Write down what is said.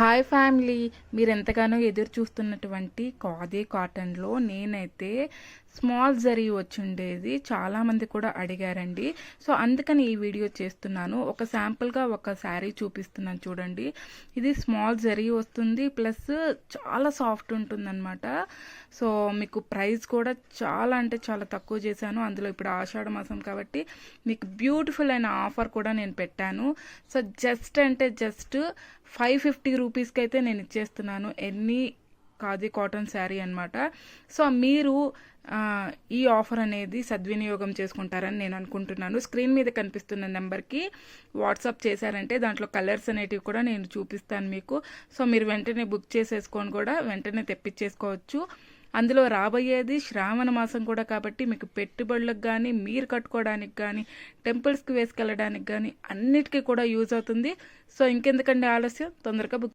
Hi family, మీరు ఎంతగానో ఎదురు చూస్తున్నటువంటి ఖాదీ కాటన్లో నేనైతే స్మాల్ జరీ వచ్చిండేది చాలామంది కూడా అడిగారండి. సో అందుకని ఈ వీడియో చేస్తున్నాను. ఒక శాంపుల్గా ఒక శారీ చూపిస్తున్నాను చూడండి. ఇది స్మాల్ జరీ వస్తుంది, ప్లస్ చాలా సాఫ్ట్ ఉంటుందన్నమాట. సో మీకు ప్రైస్ కూడా చాలా అంటే చాలా తక్కువ చేశాను. అందులో ఇప్పుడు ఆషాఢ మాసం కాబట్టి మీకు బ్యూటిఫుల్ అయిన ఆఫర్ కూడా నేను పెట్టాను. సో జస్ట్ అంటే జస్ట్ 550 రూపీస్కి అయితే నేను ఇచ్చేస్తున్నాను ఎన్ని ఖాదీ కాటన్ శారీ అనమాట. సో మీరు ఈ ఆఫర్ అనేది సద్వినియోగం చేసుకుంటారని నేను అనుకుంటున్నాను. స్క్రీన్ మీద కనిపిస్తున్న నెంబర్కి వాట్సాప్ చేశారంటే దాంట్లో కలర్స్ అనేటివి కూడా నేను చూపిస్తాను మీకు. సో మీరు వెంటనే బుక్ చేసేసుకొని కూడా వెంటనే తెప్పించేసుకోవచ్చు. అందులో రాబోయేది శ్రావణ మాసం కూడా కాబట్టి మీకు పెట్టుబడులకు కానీ, మీరు కట్టుకోవడానికి కానీ, టెంపుల్స్కి వేసుకెళ్ళడానికి కానీ అన్నిటికీ కూడా యూజ్ అవుతుంది. సో ఇంకెందుకండి ఆలస్యం, తొందరగా బుక్